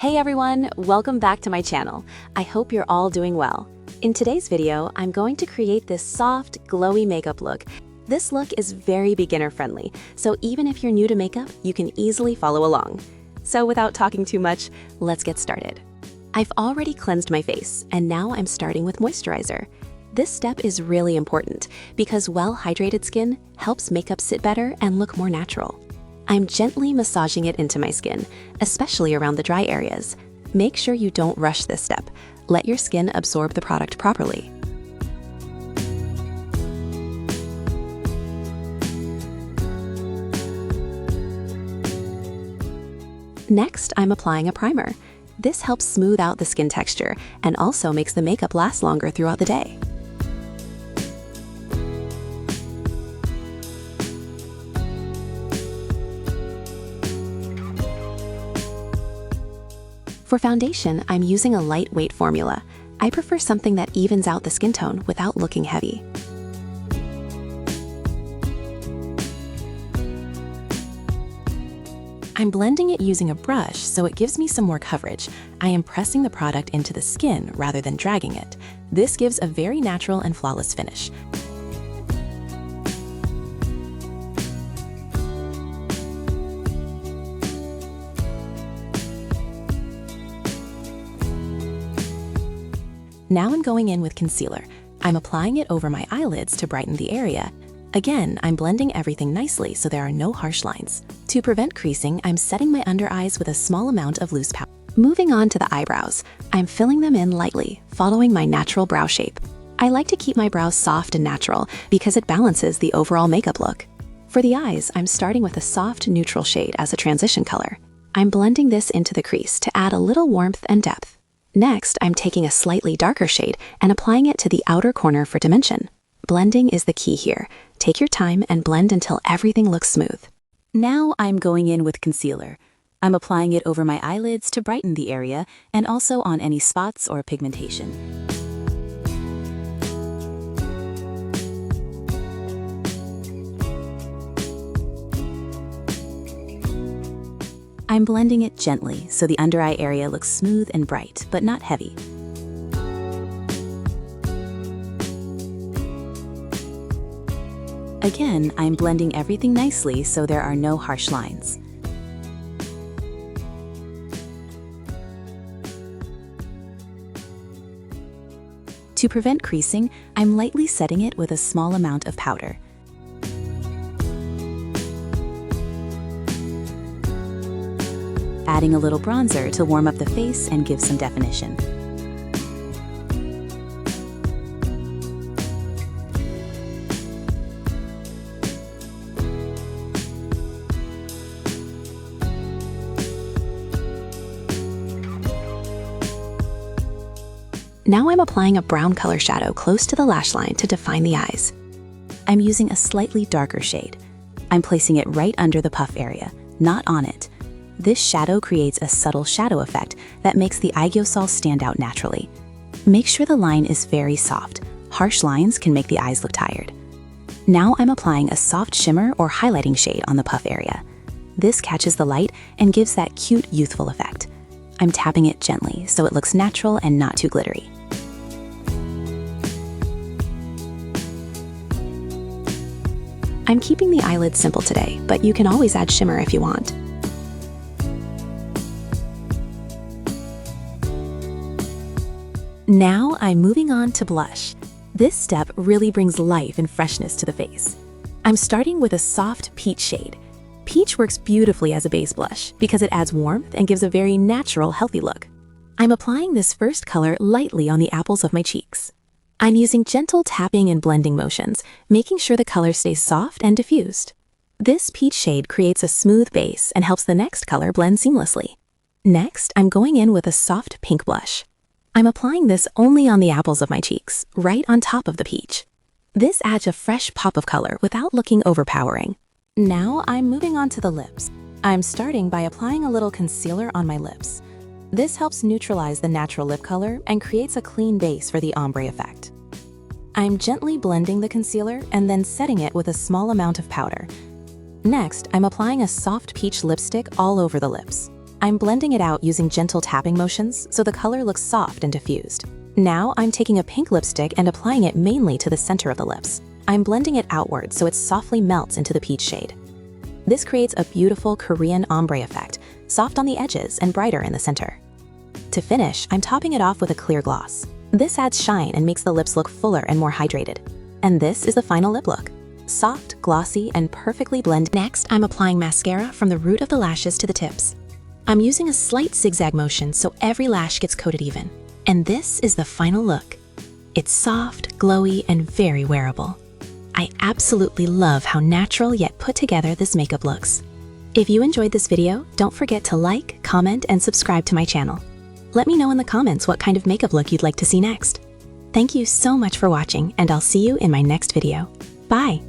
Hey everyone, welcome back to my channel. I hope you're all doing well. In today's video, I'm going to create this soft, glowy makeup look. This look is very beginner friendly, so even if you're new to makeup, you can easily follow along. So without talking too much, let's get started. I've already cleansed my face, and now I'm starting with moisturizer. This step is really important because well-hydrated skin helps makeup sit better and look more natural. I'm gently massaging it into my skin, especially around the dry areas. Make sure you don't rush this step. Let your skin absorb the product properly. Next, I'm applying a primer. This helps smooth out the skin texture and also makes the makeup last longer throughout the day. For foundation, I'm using a lightweight formula. I prefer something that evens out the skin tone without looking heavy. I'm blending it using a brush so it gives me some more coverage. I am pressing the product into the skin rather than dragging it. This gives a very natural and flawless finish. Now I'm going in with concealer. I'm applying it over my eyelids to brighten the area. Again, I'm blending everything nicely so there are no harsh lines. To prevent creasing, I'm setting my under eyes with a small amount of loose powder. Moving on to the eyebrows, I'm filling them in lightly, following my natural brow shape. I like to keep my brows soft and natural because it balances the overall makeup look. For the eyes, I'm starting with a soft neutral shade as a transition color. I'm blending this into the crease to add a little warmth and depth. Next, I'm taking a slightly darker shade and applying it to the outer corner for dimension. Blending is the key here. Take your time and blend until everything looks smooth. Now I'm going in with concealer. I'm applying it over my eyelids to brighten the area and also on any spots or pigmentation. I'm blending it gently so the under eye area looks smooth and bright, but not heavy. Again, I'm blending everything nicely so there are no harsh lines. To prevent creasing, I'm lightly setting it with a small amount of powder. Adding a little bronzer to warm up the face and give some definition. Now I'm applying a brown color shadow close to the lash line to define the eyes. I'm using a slightly darker shade. I'm placing it right under the puff area, not on it. This shadow creates a subtle shadow effect that makes the Aegyo-sal stand out naturally. Make sure the line is very soft. Harsh lines can make the eyes look tired. Now I'm applying a soft shimmer or highlighting shade on the puff area. This catches the light and gives that cute, youthful effect. I'm tapping it gently so it looks natural and not too glittery. I'm keeping the eyelids simple today, but you can always add shimmer if you want. Now I'm moving on to blush. This step really brings life and freshness to the face. I'm starting with a soft peach shade. Peach works beautifully as a base blush because it adds warmth and gives a very natural, healthy look. I'm applying this first color lightly on the apples of my cheeks. I'm using gentle tapping and blending motions, making sure the color stays soft and diffused. This peach shade creates a smooth base and helps the next color blend seamlessly. Next, I'm going in with a soft pink blush. I'm applying this only on the apples of my cheeks, right on top of the peach. This adds a fresh pop of color without looking overpowering. Now I'm moving on to the lips. I'm starting by applying a little concealer on my lips. This helps neutralize the natural lip color and creates a clean base for the ombre effect. I'm gently blending the concealer and then setting it with a small amount of powder. Next, I'm applying a soft peach lipstick all over the lips. I'm blending it out using gentle tapping motions so the color looks soft and diffused. Now I'm taking a pink lipstick and applying it mainly to the center of the lips. I'm blending it outward so it softly melts into the peach shade. This creates a beautiful Korean ombre effect, soft on the edges and brighter in the center. To finish, I'm topping it off with a clear gloss. This adds shine and makes the lips look fuller and more hydrated. And this is the final lip look. Soft, glossy, and perfectly blended. Next, I'm applying mascara from the root of the lashes to the tips. I'm using a slight zigzag motion so every lash gets coated even. And this is the final look. It's soft, glowy, and very wearable. I absolutely love how natural yet put together this makeup looks. If you enjoyed this video, don't forget to like, comment, and subscribe to my channel. Let me know in the comments what kind of makeup look you'd like to see next. Thank you so much for watching, and I'll see you in my next video. Bye!